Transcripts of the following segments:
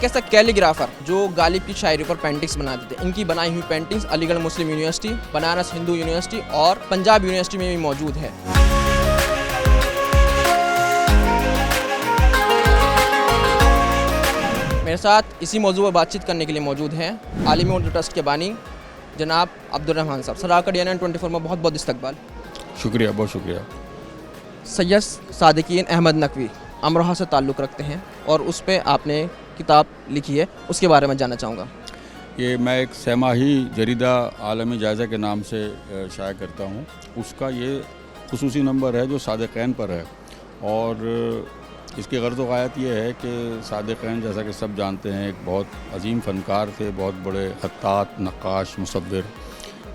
ایسا کیلیگرافر جو غالب کی شاعری پر پینٹنگز بناتے تھے. ان کی بنائی ہوئی پینٹنگز علی گڑھ مسلم یونیورسٹی, بنارس ہندو یونیورسٹی اور پنجاب یونیورسٹی میں بھی موجود ہے. میرے ساتھ اسی موضوع پر بات چیت کرنے کے لیے موجود ہیں عالمی اردو ٹرسٹ کے بانی جناب عبدالرحمان صاحب. سر آپ کا DNN 24 میں بہت بہت استقبال. شکریہ, بہت شکریہ. سید صادقین احمد نقوی امروہہ سے تعلق رکھتے ہیں اور اس پہ آپ نے کتاب لکھی ہے, اس کے بارے میں جاننا چاہوں گا. یہ میں ایک سہ ماہی جریدہ عالمی جائزہ کے نام سے شائع کرتا ہوں. اس کا یہ خصوصی نمبر ہے جو صادقین پر ہے, اور اس کی غرض و غایت یہ ہے کہ صادقین جیسا کہ سب جانتے ہیں ایک بہت عظیم فنکار تھے, بہت بڑے خطاط, نقاش, مصور,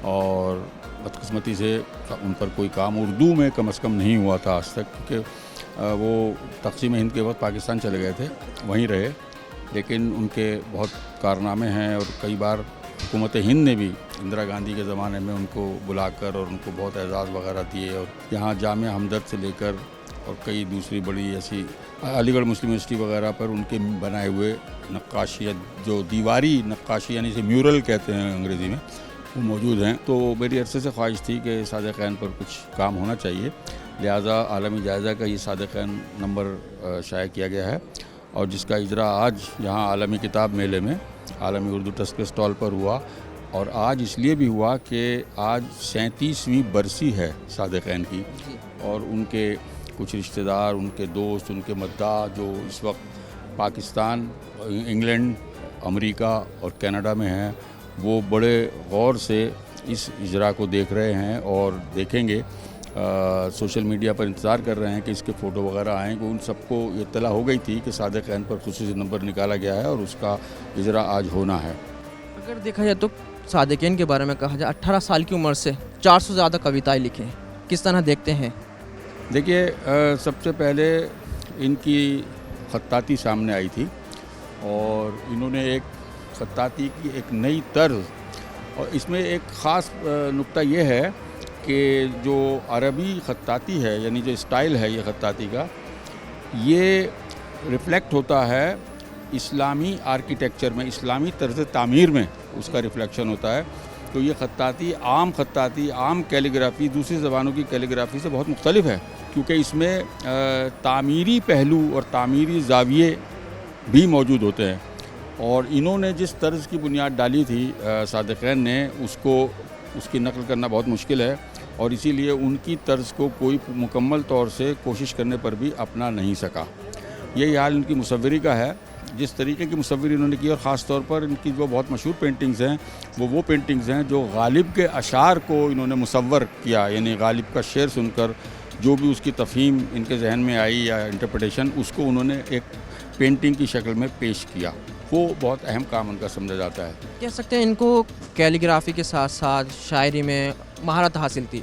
اور بدقسمتی سے ان پر کوئی کام اردو میں کم از کم نہیں ہوا تھا آج تک, کیونکہ وہ تقسیم ہند کے وقت پاکستان چلے گئے تھے, وہیں رہے. لیکن ان کے بہت کارنامے ہیں, اور کئی بار حکومت ہند نے بھی اندرا گاندھی کے زمانے میں ان کو بلا کر اور ان کو بہت اعزاز وغیرہ دیے, اور یہاں جامعہ ہمدرد سے لے کر اور کئی دوسری بڑی ایسی علی گڑھ مسلم یونیورسٹی وغیرہ پر ان کے بنائے ہوئے نقاشیت, جو دیواری نقاشی یعنی اسے میورل کہتے ہیں انگریزی میں, وہ موجود ہیں. تو میری عرصے سے خواہش تھی کہ صادقین پر کچھ کام ہونا چاہیے, لہٰذا عالمی جائزہ کا یہ صادقین نمبر شائع کیا گیا ہے, اور جس کا اجرا آج یہاں عالمی کتاب میلے میں عالمی اردو ٹرسٹ کے اسٹال پر ہوا. اور آج اس لیے بھی ہوا کہ آج 37ویں برسی ہے صادقین کی, اور ان کے کچھ رشتہ دار, ان کے دوست, ان کے مداح جو اس وقت پاکستان, انگلینڈ, امریکہ اور کینیڈا میں ہیں, وہ بڑے غور سے اس اجرا کو دیکھ رہے ہیں اور دیکھیں گے. سوشل میڈیا پر انتظار کر رہے ہیں کہ اس کے فوٹو وغیرہ آئیں, کہ ان سب کو یہ اطلاع ہو گئی تھی کہ صادقین پر خصوصی نمبر نکالا گیا ہے اور اس کا اجرا آج ہونا ہے. اگر دیکھا جائے تو صادقین کے بارے میں کہا جائے 18 سال کی عمر سے 400 سے زیادہ کویتائیں لکھیں, کس طرح دیکھتے ہیں؟ دیکھیے, سب سے پہلے ان کی خطاطی سامنے آئی تھی, اور انہوں نے ایک خطاطی کی ایک نئی طرز, اور اس میں ایک خاص نقطہ یہ ہے کہ جو عربی خطاطی ہے, یعنی جو اسٹائل ہے یہ خطاطی کا, یہ ریفلیکٹ ہوتا ہے اسلامی آرکیٹیکچر میں, اسلامی طرز تعمیر میں اس کا ریفلیکشن ہوتا ہے. تو یہ خطاطی, عام کیلیگرافی دوسری زبانوں کی کیلیگرافی سے بہت مختلف ہے, کیونکہ اس میں تعمیری پہلو اور تعمیری زاویے بھی موجود ہوتے ہیں. اور انہوں نے جس طرز کی بنیاد ڈالی تھی صادقین نے, اس کی نقل کرنا بہت مشکل ہے, اور اسی لیے ان کی طرز کو کوئی مکمل طور سے کوشش کرنے پر بھی اپنا نہیں سکا. یہی حال ان کی مصوری کا ہے. جس طریقے کی مصوری انہوں نے کی, اور خاص طور پر ان کی جو بہت مشہور پینٹنگز ہیں وہ پینٹنگز ہیں جو غالب کے اشعار کو انہوں نے مصور کیا, یعنی غالب کا شعر سن کر جو بھی اس کی تفہیم ان کے ذہن میں آئی یا انٹرپریٹیشن, اس کو انہوں نے ایک پینٹنگ کی شکل میں پیش کیا. وہ بہت اہم کام ان کا سمجھا جاتا ہے. کہہ سکتے ہیں ان کو کیلیگرافی کے ساتھ ساتھ شاعری میں مہارت حاصل تھی,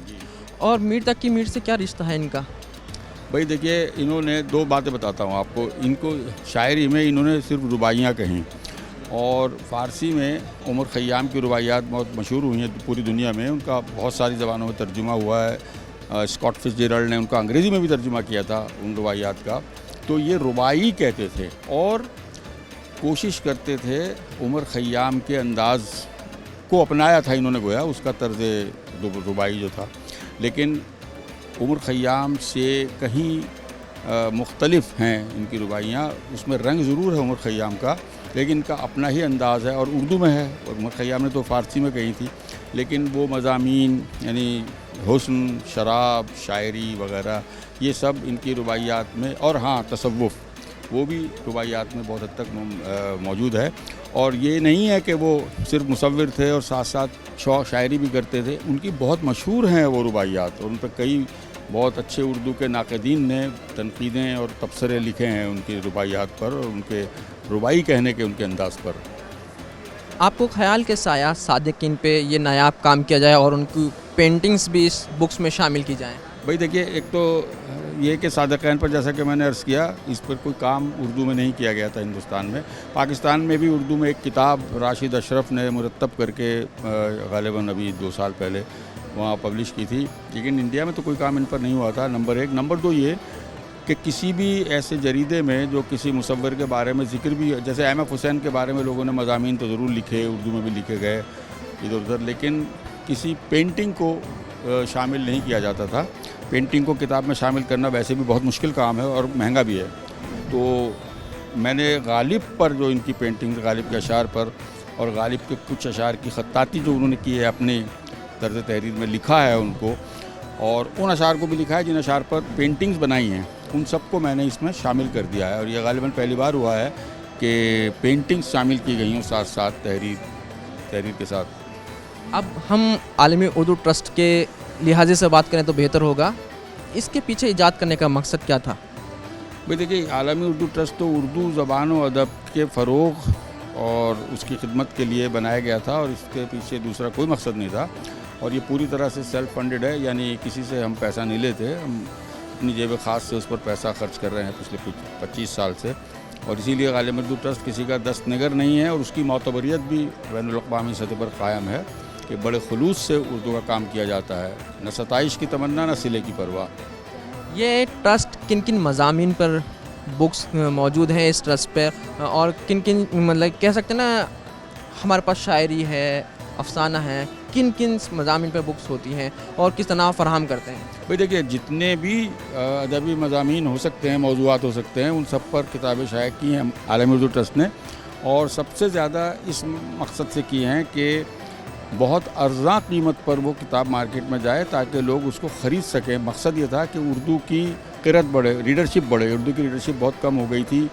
اور میر تک کی میر سے کیا رشتہ ہے ان کا؟ بھائی دیکھیے, انہوں نے دو باتیں بتاتا ہوں آپ کو. ان کو شاعری میں انہوں نے صرف رباعیاں کہیں, اور فارسی میں عمر خیام کی رباعیات بہت مشہور ہوئی ہیں پوری دنیا میں, ان کا بہت ساری زبانوں میں ترجمہ ہوا ہے. اسکاٹ فٹز جیرلڈ نے ان کا انگریزی میں بھی ترجمہ کیا تھا ان رباعیات کا. تو یہ رباعی کہتے تھے, اور کوشش کرتے تھے عمر خیام کے انداز کو اپنایا تھا انہوں نے, گویا اس کا طرز رباعی جو تھا. لیکن عمر خیام سے کہیں مختلف ہیں ان کی رباعیاں. اس میں رنگ ضرور ہے عمر خیام کا, لیکن ان کا اپنا ہی انداز ہے, اور اردو میں ہے. اور عمر خیام نے تو فارسی میں کہی تھی, لیکن وہ مضامین یعنی حسن, شراب, شاعری وغیرہ, یہ سب ان کی رباعیات میں, اور ہاں تصوف, وہ بھی رباعیات میں بہت حد تک موجود ہے. اور یہ نہیں ہے کہ وہ صرف مصور تھے اور ساتھ ساتھ شاعری بھی کرتے تھے. ان کی بہت مشہور ہیں وہ رباعیات, اور ان پہ کئی بہت اچھے اردو کے ناقدین نے تنقیدیں اور تبصرے لکھے ہیں ان کی رباعیات پر, اور ان کے رباعی کہنے کے ان کے انداز پر. آپ کو خیال کے سایہ صادقین پہ یہ نایاب کام کیا جائے اور ان کی پینٹنگز بھی اس بکس میں شامل کی جائیں؟ بھائی دیکھیے, ایک تو یہ کہ صادقین پر جیسا کہ میں نے عرض کیا, اس پر کوئی کام اردو میں نہیں کیا گیا تھا ہندوستان میں. پاکستان میں بھی اردو میں ایک کتاب راشد اشرف نے مرتب کر کے غالباً ابھی 2 سال پہلے وہاں پبلش کی تھی, لیکن انڈیا میں تو کوئی کام ان پر نہیں ہوا تھا. نمبر 1. نمبر 2 یہ کہ کسی بھی ایسے جریدے میں جو کسی مصور کے بارے میں ذکر بھی، جیسے ایم ایف حسین کے بارے میں لوگوں نے مضامین تو ضرور لکھے، اردو میں بھی لکھے گئے ادھر ادھر، لیکن کسی پینٹنگ کو شامل نہیں کیا جاتا تھا. پینٹنگ کو کتاب میں شامل کرنا ویسے بھی بہت مشکل کام ہے اور مہنگا بھی ہے. تو میں نے غالب پر جو ان کی پینٹنگ، غالب کے اشعار پر اور غالب کے کچھ اشعار کی خطاطی جو انہوں نے کی ہے اپنی طرز تحریر میں لکھا ہے ان کو، اور ان اشعار کو بھی لکھا ہے جن اشعار پر پینٹنگز بنائی ہیں، ان سب کو میں نے اس میں شامل کر دیا ہے. اور یہ غالباً پہلی بار ہوا ہے کہ پینٹنگز شامل کی گئی ہوں ساتھ ساتھ تحریر کے ساتھ. اب ہم عالمی اردو ٹرسٹ کے لحاظ سے بات کریں تو بہتر ہوگا. اس کے پیچھے ایجاد کرنے کا مقصد کیا تھا؟ بھائی دیکھیے، عالمی اردو ٹرسٹ تو اردو زبان و ادب کے فروغ اور اس کی خدمت کے لیے بنایا گیا تھا، اور اس کے پیچھے دوسرا کوئی مقصد نہیں تھا. اور یہ پوری طرح سے سیلف فنڈڈ ہے، یعنی کسی سے ہم پیسہ نہیں لیتے، ہم اپنی جیب خاص سے اس پر پیسہ خرچ کر رہے ہیں پچھلے 25 سال سے. اور اسی لیے عالمی اردو ٹرسٹ کسی کا دست نگر نہیں ہے، اور اس کی معتبریت بھی بین الاقوامی سطح پر قائم ہے کہ بڑے خلوص سے اردو کا کام کیا جاتا ہے، نہ ستائش کی تمنا نہ صلے کی پرواہ. یہ ٹرسٹ کن کن مضامین پر بکس موجود ہیں اس ٹرسٹ پہ، اور کن کن مطلب کہہ سکتے ہیں نا، ہمارے پاس شاعری ہے، افسانہ ہے، کن کن مضامین پہ بکس ہوتی ہیں اور کس طرح فراہم کرتے ہیں؟ بھئی دیکھیے، جتنے بھی ادبی مضامین ہو سکتے ہیں، موضوعات ہو سکتے ہیں، ان سب پر کتابیں شائع کی ہیں عالمی اردو ٹرسٹ نے، اور سب سے زیادہ اس مقصد سے کی ہیں کہ بہت ارزاں قیمت پر وہ کتاب مارکیٹ میں جائے تاکہ لوگ اس کو خرید سکیں. مقصد یہ تھا کہ اردو کی قرت بڑھے، ریڈرشپ بڑھے. اردو کی ریڈرشپ بہت کم ہو گئی تھی.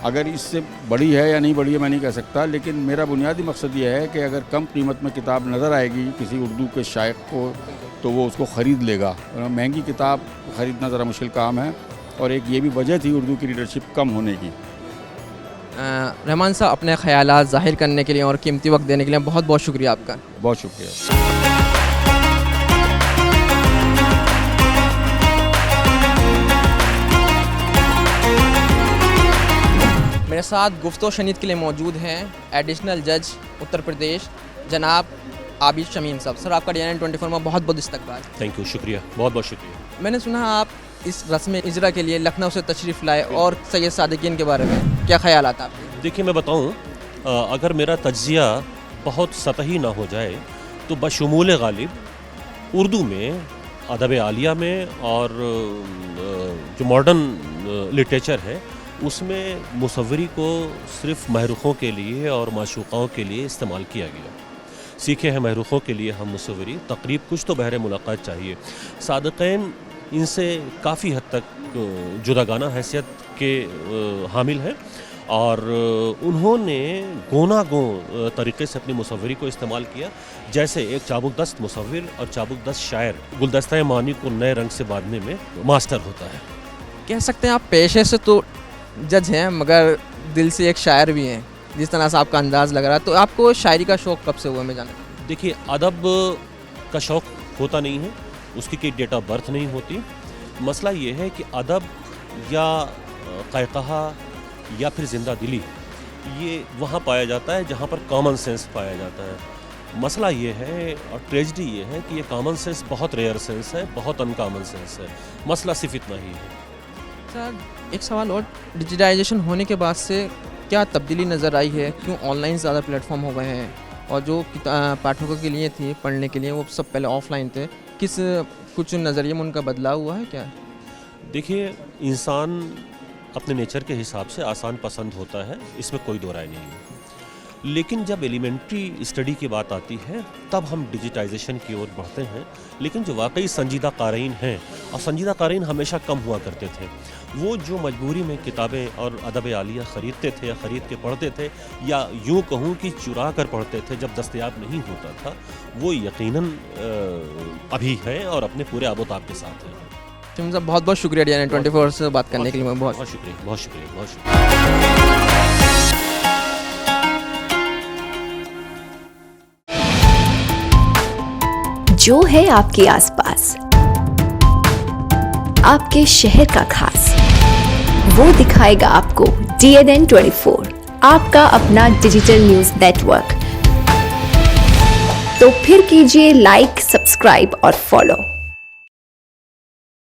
اگر اس سے بڑی ہے یا نہیں بڑی ہے میں نہیں کہہ سکتا، لیکن میرا بنیادی مقصد یہ ہے کہ اگر کم قیمت میں کتاب نظر آئے گی کسی اردو کے شائق کو تو وہ اس کو خرید لے گا. مہنگی کتاب خریدنا ذرا مشکل کام ہے، اور ایک یہ بھی وجہ تھی اردو کی ریڈرشپ کم ہونے کی. رحمان صاحب، اپنے خیالات ظاہر کرنے کے لیے اور قیمتی وقت دینے کے لیے بہت بہت شکریہ آپ کا. بہت شکریہ. میرے ساتھ گفتگو و شنید کے لیے موجود ہیں ایڈیشنل جج اتر پردیش جناب عابد شمیم صاحب. سر، آپ کا DNN24 میں بہت بہت استقبال. تھینک یو، شکریہ، بہت بہت شکریہ. میں نے سنا آپ اس رسم اجرا کے لیے لکھنؤ سے تشریف لائے، اور سید صادقین کے بارے میں کیا خیالات آپ کے؟ دیکھیے، میں بتاؤں، اگر میرا تجزیہ بہت سطحی نہ ہو جائے تو بشمول غالب اردو میں، ادب عالیہ میں، اور جو ماڈرن لٹریچر ہے اس میں مصوری کو صرف محروقوں کے لیے اور معشوقاؤں کے لیے استعمال کیا گیا. سیکھے ہیں محروقوں کے لیے ہم مصوری، تقریب کچھ تو بہر ملاقات چاہیے. صادقین ان سے کافی حد تک جداگانہ حیثیت کے حامل ہیں، اور انہوں نے گونا گون طریقے سے اپنی مصوری کو استعمال کیا. جیسے ایک چابک دست مصور اور چابک دست شاعر گلدستہ معنی کو نئے رنگ سے باندھنے میں ماسٹر ہوتا ہے. کہہ سکتے ہیں آپ پیشے سے تو جج ہیں مگر دل سے ایک شاعر بھی ہیں، جس طرح سے آپ کا انداز لگ رہا ہے. تو آپ کو شاعری کا شوق کب سے ہوا، میں جانا؟ دیکھیے، ادب کا شوق ہوتا نہیں ہے، اس کی کوئی ڈیٹ آف برتھ نہیں ہوتی. مسئلہ یہ ہے کہ ادب یا قہقہا یا پھر زندہ دلی، یہ وہاں پایا جاتا ہے جہاں پر کامن سینس پایا جاتا ہے. مسئلہ یہ ہے اور ٹریجڈی یہ ہے کہ یہ کامن سینس بہت ریئر سینس ہے، بہت ان کامن سینس ہے. مسئلہ صرف اتنا ہی ہے. سر، ایک سوال اور، ڈیجیٹائزیشن ہونے کے بعد سے کیا تبدیلی نظر آئی ہے؟ کیوں آن لائن زیادہ پلیٹ فارم ہو گئے ہیں، اور جو پاٹھکوں کے لیے تھی پڑھنے کے لیے وہ سب پہلے آف لائن تھے؟ کچھ نظریے میں ان کا بدلاؤ ہوا ہے کیا؟ دیکھیے، انسان اپنے نیچر کے حساب سے آسان پسند ہوتا ہے، اس میں کوئی دو رائے نہیں ہے. لیکن جب ایلیمنٹری اسٹڈی کی بات آتی ہے تب ہم ڈیجیٹائزیشن کی اور بڑھتے ہیں. لیکن جو واقعی سنجیدہ قارئین ہیں، اور سنجیدہ قارئین ہمیشہ کم ہوا کرتے تھے، وہ جو مجبوری میں کتابیں اور ادب عالیہ خریدتے تھے یا خرید کے پڑھتے تھے، یا یوں کہوں کہ چرا کر پڑھتے تھے جب دستیاب نہیں ہوتا تھا، وہ یقیناً ابھی ہیں اور اپنے پورے آب و تاب کے ساتھ ہیں. شمیم صاحب، بہت بہت شکریہ DNN24 سے بات کرنے کے لیے. بہت شکریہ، بہت شکریہ، بہت شکریہ. جو ہے آپ کے آس پاس، آپ کے شہر کا خاص، وہ دکھائے گا آپ کو DNN24، آپ کا اپنا ڈیجیٹل نیوز نیٹ ورک. تو پھر کیجئے لائک، سبسکرائب اور فالو.